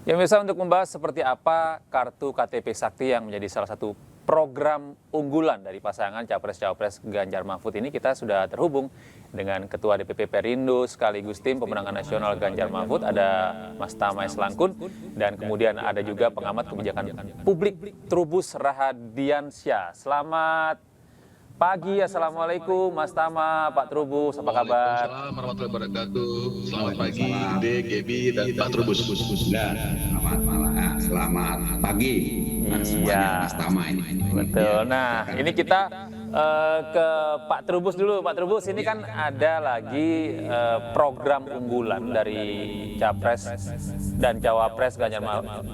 Ya, pemirsa, untuk membahas seperti apa kartu KTP Sakti yang menjadi salah satu program unggulan dari pasangan Capres-Cawapres Ganjar Mahfud ini, kita sudah terhubung dengan Ketua DPP Perindo sekaligus tim pemenangan nasional Ganjar Mahfud, ada Mas Tama S. Langkun, dan kemudian ada juga pengamat kebijakan publik Trubus Rahadiansyah. Selamat pagi, Assalamualaikum Mas Tama, Pak Trubus, apa kabar? Waalaikumsalam warahmatullahi wabarakatuh. Selamat pagi, Dek, Gebi, dan Pak Trubus. Dan selamat malam, selamat pagi semuanya, Mas Tama ini. Betul. Nah, ini kita ke Pak Trubus dulu. Pak Trubus, ini kan ada lagi program unggulan dari Capres dan Cawapres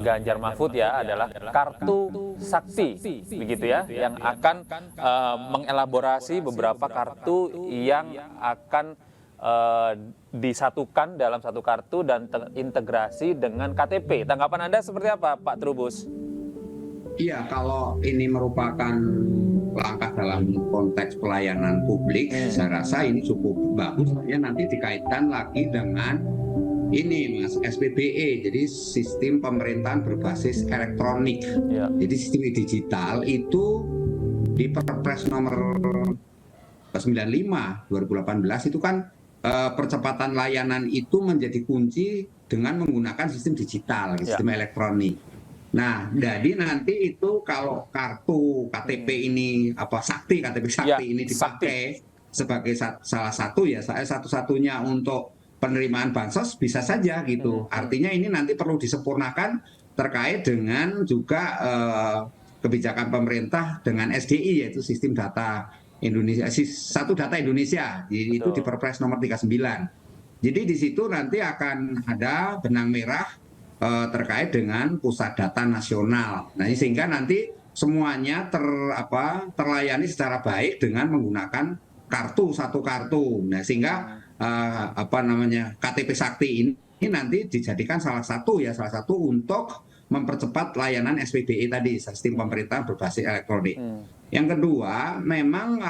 Ganjar Mahfud ya, adalah kartu Sakti, begitu ya, yang akan mengelaborasi beberapa kartu yang akan disatukan dalam satu kartu dan terintegrasi dengan KTP. Tanggapan Anda seperti apa, Pak Trubus? Iya, kalau ini merupakan langkah dalam konteks pelayanan publik, saya rasa ini cukup bagus. Ya, nanti dikaitkan lagi dengan ini, Mas, SPBE, jadi sistem pemerintahan berbasis elektronik. Ya. Jadi sistem digital itu di Perpres nomor 95 2018 itu kan percepatan layanan itu menjadi kunci dengan menggunakan sistem digital, sistem elektronik. Nah, jadi nanti itu kalau kartu KTP ini Sakti, KTP Sakti ini dipakai sebagai salah satu ya, saya satu-satunya untuk penerimaan bansos bisa saja gitu. Artinya ini nanti perlu disempurnakan terkait dengan juga kebijakan pemerintah dengan SDI, yaitu sistem data Indonesia, satu data Indonesia. Jadi itu di Perpres nomor 39. Jadi di situ nanti akan ada benang merah terkait dengan pusat data nasional. Nah, sehingga nanti semuanya terlayani secara baik dengan menggunakan satu kartu. Nah, sehingga KTP Sakti ini nanti dijadikan salah satu untuk mempercepat layanan SPBE tadi, sistem pemerintahan berbasis elektronik. Yang kedua, memang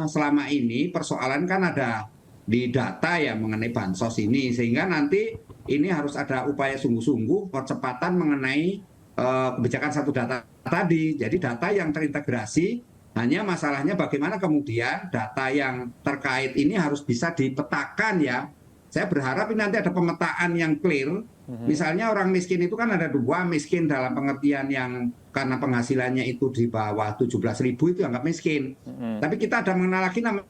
selama ini persoalan kan ada di data ya mengenai bansos ini, sehingga nanti ini harus ada upaya sungguh-sungguh percepatan mengenai kebijakan satu data tadi. Jadi data yang terintegrasi, hanya masalahnya bagaimana kemudian data yang terkait ini harus bisa dipetakan ya. Saya berharap ini nanti ada pemetaan yang clear. Misalnya orang miskin itu kan ada dua, miskin dalam pengertian yang karena penghasilannya itu di bawah 17.000 itu anggap miskin. Tapi kita ada mengenal lagi namanya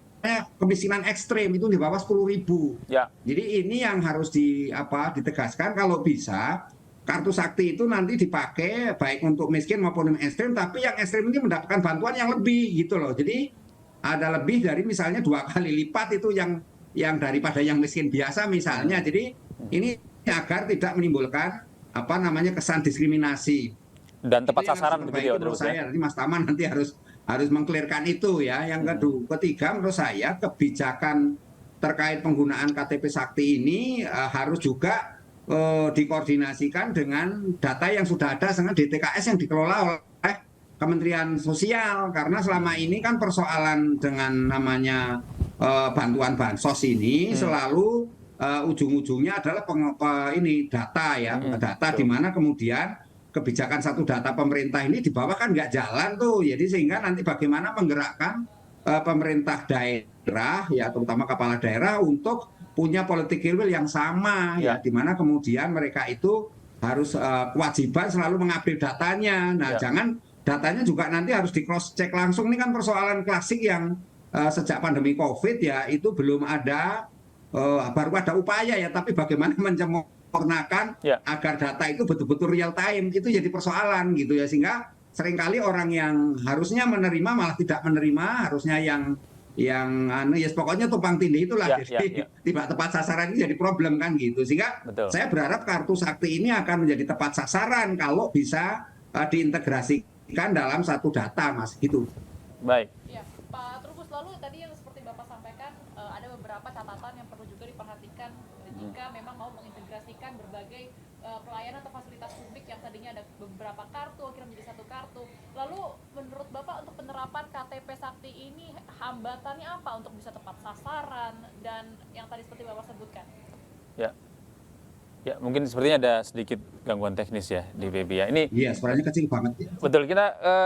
kemiskinan ekstrim, itu di bawah 10.000. Ya. Jadi ini yang harus ditegaskan, kalau bisa kartu Sakti itu nanti dipakai baik untuk miskin maupun yang ekstrim, tapi yang ekstrim ini mendapatkan bantuan yang lebih gitu loh. Jadi ada lebih dari misalnya 2 kali lipat itu yang daripada yang miskin biasa misalnya. Jadi ini agar tidak menimbulkan kesan diskriminasi dan tepat sasaran begitu ya, menurut saya. Nanti Mas Taman nanti harus mengklirkan itu ya. Yang ketiga, menurut saya kebijakan terkait penggunaan KTP Sakti ini harus juga dikoordinasikan dengan data yang sudah ada dengan DTKS yang dikelola oleh Kementerian Sosial, karena selama ini kan persoalan dengan namanya bantuan bansos ini selalu ujung-ujungnya adalah data ya, data di mana kemudian kebijakan satu data pemerintah ini di bawah kan nggak jalan tuh. Jadi sehingga nanti bagaimana menggerakkan pemerintah daerah ya, terutama kepala daerah untuk punya political will yang sama ya, di mana kemudian mereka itu harus kewajiban selalu mengupdate datanya. Nah, jangan datanya juga nanti harus di cross check langsung. Ini kan persoalan klasik yang sejak pandemi Covid ya, itu belum ada baru ada upaya ya, tapi bagaimana menyempurnakan agar data itu betul-betul real time, itu jadi persoalan gitu ya, sehingga seringkali orang yang harusnya menerima malah tidak menerima, harusnya yang pokoknya tumpang tindih itulah. Jadi tidak tepat sasaran ini jadi problem kan gitu, sehingga saya berharap kartu Sakti ini akan menjadi tepat sasaran kalau bisa diintegrasikan dalam satu data, Mas, gitu. Baik. Ya, Pak Trubus, lalu tadi yang seperti Bapak sampaikan ada beberapa catatan yang perlu juga diperhatikan jika memang mau mengintegrasikan berbagai pelayanan atau fasilitas publik yang tadinya ada beberapa kartu akhirnya menjadi satu kartu. Lalu menurut Bapak untuk penerapan KTP Sakti ini hambatannya apa untuk bisa tepat sasaran dan yang tadi seperti Bapak sebutkan? Ya, mungkin sepertinya ada sedikit gangguan teknis ya di BB ya. Ini Iya, suaranya kecil banget ya. betul, kita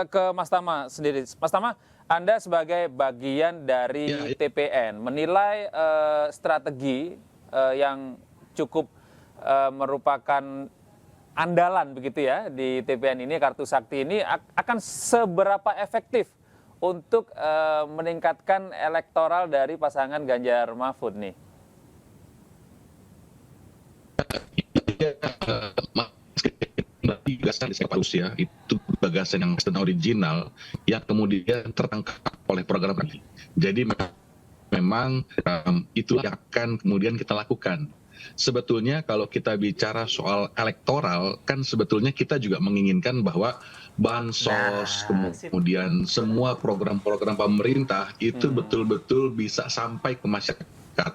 ke Mas Tama sendiri. Mas Tama, Anda sebagai bagian dari Ya, ya. TPN menilai strategi yang cukup merupakan andalan begitu ya di TPN ini, kartu sakti ini akan seberapa efektif untuk meningkatkan elektoral dari pasangan Ganjar Mahfud nih? Gagasan di Rusia itu gagasan yang original yang kemudian tertangkap oleh program ini. Jadi memang itu yang akan kemudian kita lakukan. Sebetulnya kalau kita bicara soal elektoral, kan sebetulnya kita juga menginginkan bahwa bansos, kemudian semua program-program pemerintah itu betul-betul bisa sampai ke masyarakat.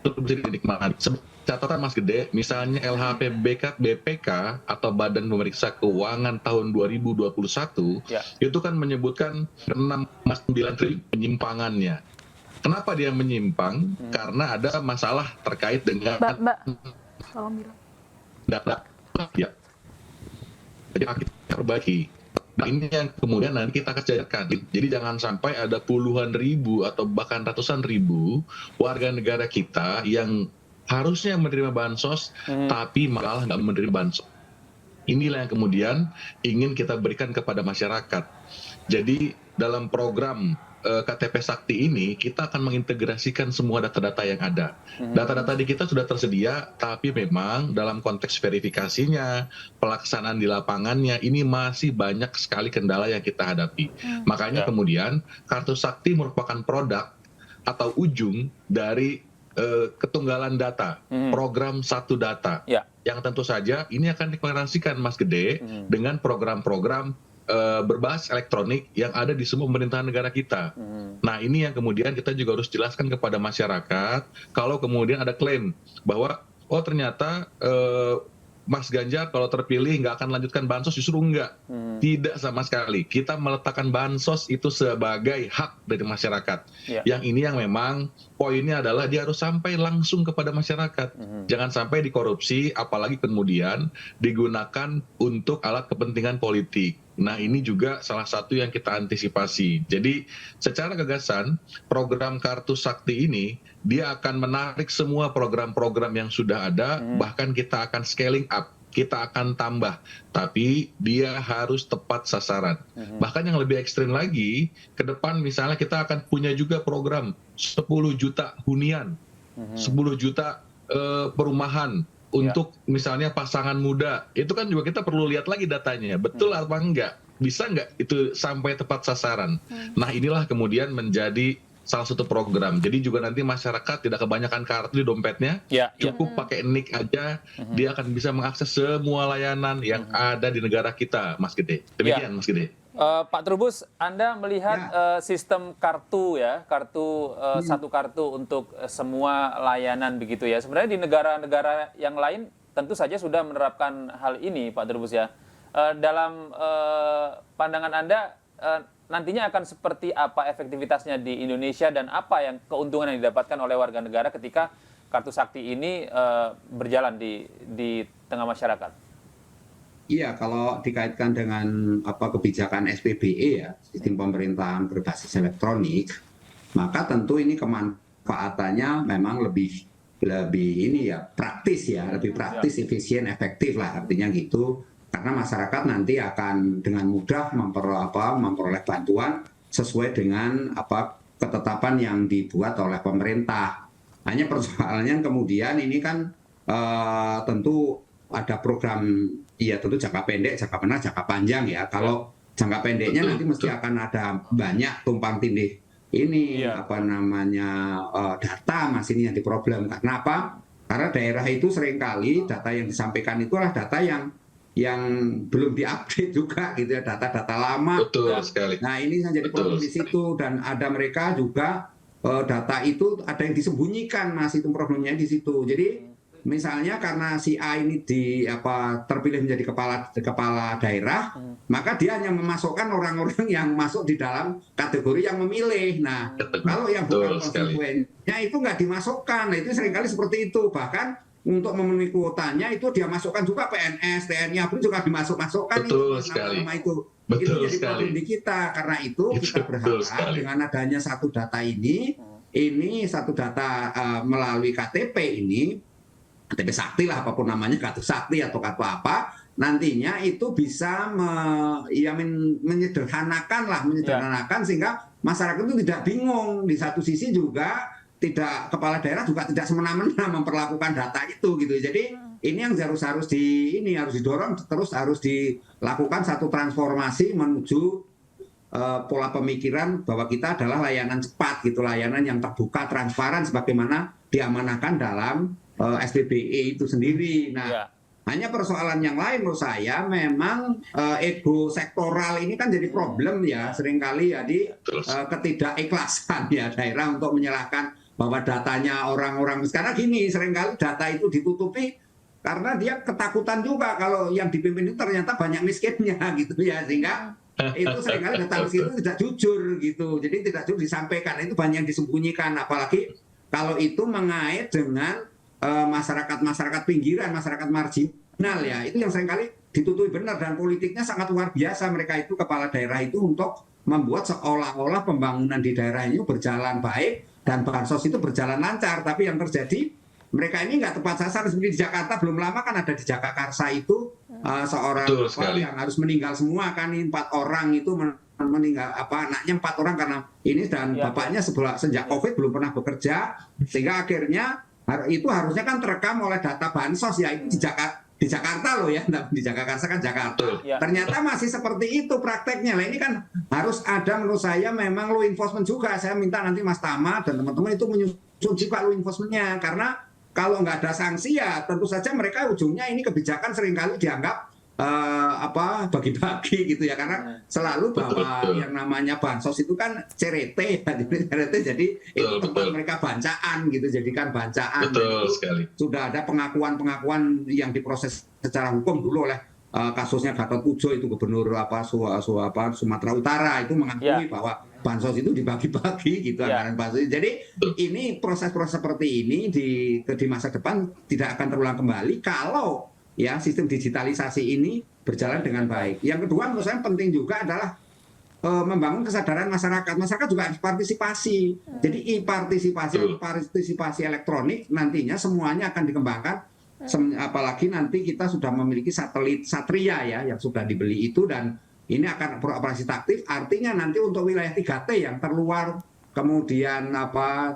Betul-betul dinikmati. Catatan Mas Gede, misalnya LHPBK BPK atau Badan Pemeriksa Keuangan tahun 2021 itu kan menyebutkan 6,9 triliun penyimpangannya. Kenapa dia menyimpang? Karena ada masalah terkait dengan data. Ya. Jadi kita perbaiki. Nah, ini yang kemudian nanti kita kerjakan. Jadi jangan sampai ada puluhan ribu atau bahkan ratusan ribu warga negara kita yang harusnya menerima bansos, tapi malah nggak menerima bansos. Inilah yang kemudian ingin kita berikan kepada masyarakat. Jadi dalam program KTP Sakti ini, kita akan mengintegrasikan semua data-data yang ada. Data-data di kita sudah tersedia, tapi memang dalam konteks verifikasinya, pelaksanaan di lapangannya, ini masih banyak sekali kendala yang kita hadapi. Makanya kemudian, Kartu Sakti merupakan produk atau ujung dari ketunggalan data, program satu data, yang tentu saja ini akan dikoordinasikan Mas Gede dengan program-program berbasis elektronik yang ada di semua pemerintahan negara kita. Nah, ini yang kemudian kita juga harus jelaskan kepada masyarakat kalau kemudian ada klaim bahwa oh ternyata Mas Ganjar kalau terpilih nggak akan lanjutkan bansos, justru enggak. Tidak sama sekali. Kita meletakkan bansos itu sebagai hak dari masyarakat. Yang ini yang memang poinnya adalah dia harus sampai langsung kepada masyarakat. Jangan sampai dikorupsi, apalagi kemudian digunakan untuk alat kepentingan politik. Nah, ini juga salah satu yang kita antisipasi. Jadi, secara gagasan, program Kartu Sakti ini, dia akan menarik semua program-program yang sudah ada, bahkan kita akan scaling up, kita akan tambah. Tapi, dia harus tepat sasaran. Bahkan yang lebih ekstrim lagi, ke depan misalnya kita akan punya juga program 10 juta hunian, 10 juta perumahan, untuk misalnya pasangan muda, itu kan juga kita perlu lihat lagi datanya, betul apa enggak, bisa enggak itu sampai tepat sasaran. Nah, inilah kemudian menjadi salah satu program. Jadi juga nanti masyarakat tidak kebanyakan kartu di dompetnya, cukup pakai NIK aja, dia akan bisa mengakses semua layanan yang ada di negara kita, Mas Gede. Demikian, Mas Gede. Pak Trubus, Anda melihat sistem kartu ya, satu kartu untuk semua layanan begitu ya. Sebenarnya di negara-negara yang lain tentu saja sudah menerapkan hal ini, Pak Trubus ya. Dalam pandangan Anda, nantinya akan seperti apa efektivitasnya di Indonesia dan apa yang keuntungan yang didapatkan oleh warga negara ketika kartu sakti ini berjalan di tengah masyarakat? Iya, kalau dikaitkan dengan kebijakan SPBE ya, sistem pemerintahan berbasis elektronik, maka tentu ini kemanfaatannya memang lebih ini ya praktis ya, lebih praktis, efisien, efektif lah artinya gitu. Karena masyarakat nanti akan dengan mudah memperoleh bantuan sesuai dengan ketetapan yang dibuat oleh pemerintah. Hanya persoalannya kemudian ini kan tentu ada program, iya tentu jangka pendek, jangka menengah, jangka panjang ya. Kalau jangka pendeknya nanti mesti akan ada banyak tumpang tindih ini data Mas ini yang diproblem. Karena apa? Karena daerah itu seringkali data yang disampaikan itu adalah data yang belum diupdate juga gitu ya, data-data lama. Betul sekali. Nah, ini jadi problem di situ, dan ada mereka juga data itu ada yang disembunyikan, Mas, itu problemnya di situ. Jadi misalnya karena si A ini terpilih menjadi kepala daerah, maka dia hanya memasukkan orang-orang yang masuk di dalam kategori yang memilih. Nah, kalau yang bukan konstituennya itu nggak dimasukkan. Nah, itu seringkali seperti itu. Bahkan untuk memenuhi kuotanya itu dia masukkan juga PNS, TNI, ABRI juga dimasukkan Betul itu sekali. nama itu. Itu Betul jadi problem sekali. di kita. Karena itu kita Betul berharap sekali. dengan adanya satu data ini satu data melalui KTP ini, KTP Sakti lah apapun namanya, kartu Sakti atau kartu apa, nantinya itu bisa menyederhanakan sehingga masyarakat itu tidak bingung. Di satu sisi juga kepala daerah juga tidak semena-mena memperlakukan data itu gitu. Jadi ini yang harus didorong, terus harus dilakukan satu transformasi menuju pola pemikiran bahwa kita adalah layanan cepat gitu, layanan yang terbuka, transparan sebagaimana diamanahkan dalam SBBE itu sendiri. Nah, hanya persoalan yang lain menurut saya memang ego sektoral ini kan jadi problem ya, seringkali jadi ketidakikhlasan ya daerah untuk menyerahkan bahwa datanya orang-orang. Sekarang gini, seringkali data itu ditutupi karena dia ketakutan juga kalau yang dipimpin itu ternyata banyak miskinnya gitu ya, sehingga itu seringkali data miskin itu tidak jujur gitu, jadi tidak jujur disampaikan, itu banyak yang disembunyikan, apalagi kalau itu mengait dengan masyarakat pinggiran, masyarakat marginal ya, itu yang seringkali ditutupi benar, dan politiknya sangat luar biasa mereka itu, kepala daerah itu, untuk membuat seolah-olah pembangunan di daerah ini berjalan baik dan bansos itu berjalan lancar, tapi yang terjadi mereka ini nggak tepat sasaran. Seperti di Jakarta belum lama kan ada di Jagakarsa itu seorang yang harus meninggal semua kan, 4 orang itu meninggal, anaknya 4 orang karena ini, dan bapaknya sejak COVID belum pernah bekerja, sehingga akhirnya itu harusnya kan terekam oleh data bansos ya, itu di Jakarta loh ya, di Jagakarsa kan Jakarta. Ternyata masih seperti itu prakteknya. Nah, ini kan harus ada menurut saya memang law enforcement juga. Saya minta nanti Mas Tama dan teman-teman itu menyusun juga law enforcement-nya, karena kalau nggak ada sanksi ya tentu saja mereka ujungnya ini kebijakan seringkali dianggap bagi-bagi gitu ya, karena selalu bahwa yang namanya bansos itu kan CRT jadi itu tempat mereka bancaan gitu, jadikan bancaan. Sudah ada pengakuan yang diproses secara hukum dulu oleh kasusnya Gatot Pujo itu, gubernur Sumatera Utara itu mengakui bahwa bansos itu dibagi-bagi gitu, anggaran bansos. Jadi ini proses-proses seperti ini di masa depan tidak akan terulang kembali kalau ya sistem digitalisasi ini berjalan dengan baik. Yang kedua menurut saya penting juga adalah membangun kesadaran masyarakat. Masyarakat juga harus partisipasi. Jadi partisipasi elektronik nantinya semuanya akan dikembangkan. Apalagi nanti kita sudah memiliki satelit Satria ya yang sudah dibeli itu, dan ini akan beroperasi aktif. Artinya nanti untuk wilayah 3T yang terluar, kemudian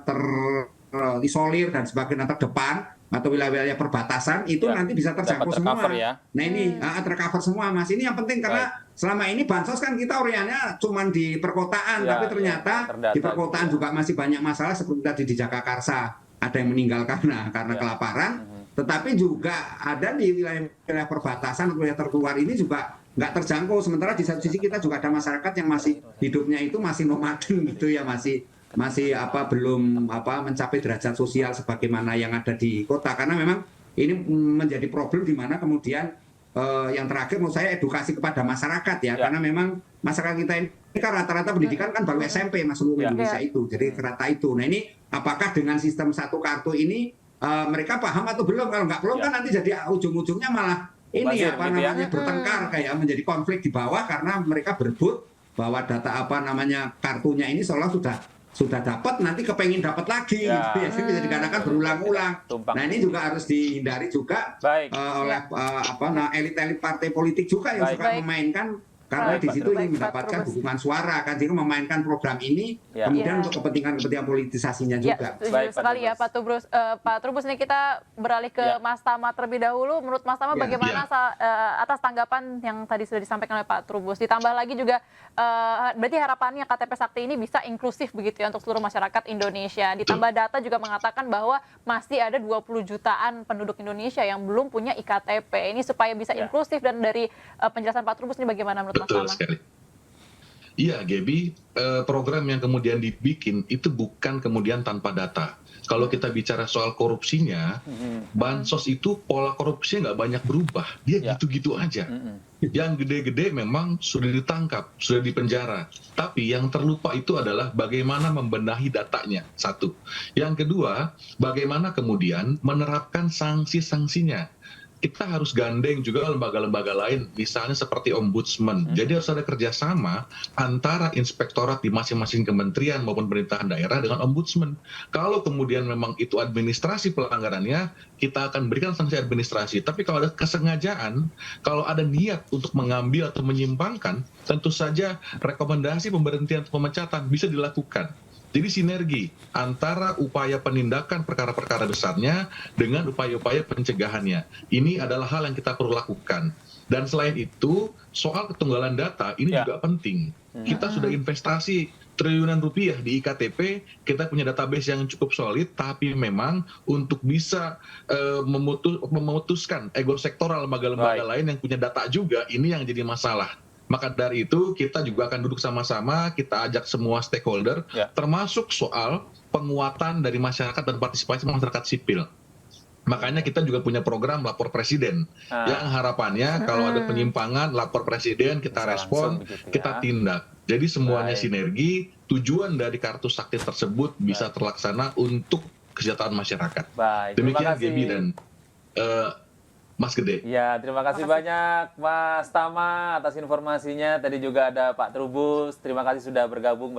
terisolir dan sebagainya, terdepan atau wilayah-wilayah perbatasan itu nanti bisa terjangkau semua. Ya. Nah ini tercover semua, Mas. Ini yang penting karena selama ini bansos kan kita orientasinya cuma di perkotaan, tapi ternyata di perkotaan juga masih banyak masalah seperti tadi di Jagakarsa ada yang meninggal karena kelaparan. Tetapi juga ada di wilayah perbatasan atau wilayah terluar ini juga nggak terjangkau. Sementara di satu sisi kita juga ada masyarakat yang masih hidupnya itu masih nomaden gitu ya, masih belum mencapai derajat sosial sebagaimana yang ada di kota. Karena memang ini menjadi problem di mana kemudian yang terakhir menurut saya edukasi kepada masyarakat ya. Karena memang masyarakat kita ini kan rata-rata pendidikan kan baru SMP Mas, seluruh Indonesia itu. Jadi rata itu. Nah ini apakah dengan sistem satu kartu ini mereka paham atau belum? Kalau nggak belum kan nanti jadi ujung-ujungnya malah ini bertengkar, kayak menjadi konflik di bawah karena mereka berebut bahwa data kartunya ini seolah sudah dapat, nanti kepengen dapat lagi gitu ya. Jadi dikarenakan berulang-ulang. Nah ini juga harus dihindari juga oleh elit-elit partai politik juga yang suka memainkan, karena di situ ingin mendapatkan dukungan suara kan, jadi memainkan program ini kemudian untuk kepentingan politisasinya juga. Setuju sekali ya Pak Trubus. Pak Trubus, ini kita beralih ke Mas Tama terlebih dahulu. Menurut Mas Tama bagaimana atas tanggapan yang tadi sudah disampaikan oleh Pak Trubus? Ditambah lagi juga berarti harapannya KTP Sakti ini bisa inklusif begitu ya untuk seluruh masyarakat Indonesia. Ditambah data juga mengatakan bahwa masih ada 20 jutaan penduduk Indonesia yang belum punya iktp. Ini supaya bisa inklusif, dan dari penjelasan Pak Trubus ini bagaimana menurut Mas Tama? Sekali. Iya, Gaby, program yang kemudian dibikin itu bukan kemudian tanpa data. Kalau kita bicara soal korupsinya, bansos itu pola korupsinya nggak banyak berubah. Dia Ya. gitu-gitu aja. Yang gede-gede memang sudah ditangkap, sudah dipenjara. Tapi yang terlupa itu adalah bagaimana membenahi datanya, satu. Yang kedua, bagaimana kemudian menerapkan sanksi-sanksinya. Kita harus gandeng juga lembaga-lembaga lain, misalnya seperti ombudsman. Jadi harus ada kerjasama antara inspektorat di masing-masing kementerian maupun pemerintahan daerah dengan ombudsman. Kalau kemudian memang itu administrasi pelanggarannya, kita akan berikan sanksi administrasi. Tapi kalau ada kesengajaan, kalau ada niat untuk mengambil atau menyimpangkan, tentu saja rekomendasi pemberhentian atau pemecatan bisa dilakukan. Jadi sinergi antara upaya penindakan perkara-perkara besarnya dengan upaya-upaya pencegahannya. Ini adalah hal yang kita perlu lakukan. Dan selain itu, soal ketunggalan data ini juga penting. Kita sudah investasi triliunan rupiah di IKTP, kita punya database yang cukup solid, tapi memang untuk bisa memutuskan ego sektoral lembaga-lembaga lain yang punya data juga, ini yang jadi masalah. Maka dari itu kita juga akan duduk sama-sama, kita ajak semua stakeholder, termasuk soal penguatan dari masyarakat dan partisipasi masyarakat sipil. Makanya kita juga punya program lapor presiden, yang harapannya kalau ada penyimpangan lapor presiden, kita Bisa respon, langsung begitu ya. kita tindak. Jadi semuanya Baik. sinergi, tujuan dari kartu sakti tersebut bisa terlaksana untuk kesejahteraan masyarakat. Baik, terima Demikian kasih. Gaby dan Mas Gede. Ya, terima kasih banyak Mas Tama atas informasinya. Tadi juga ada Pak Trubus. Terima kasih sudah bergabung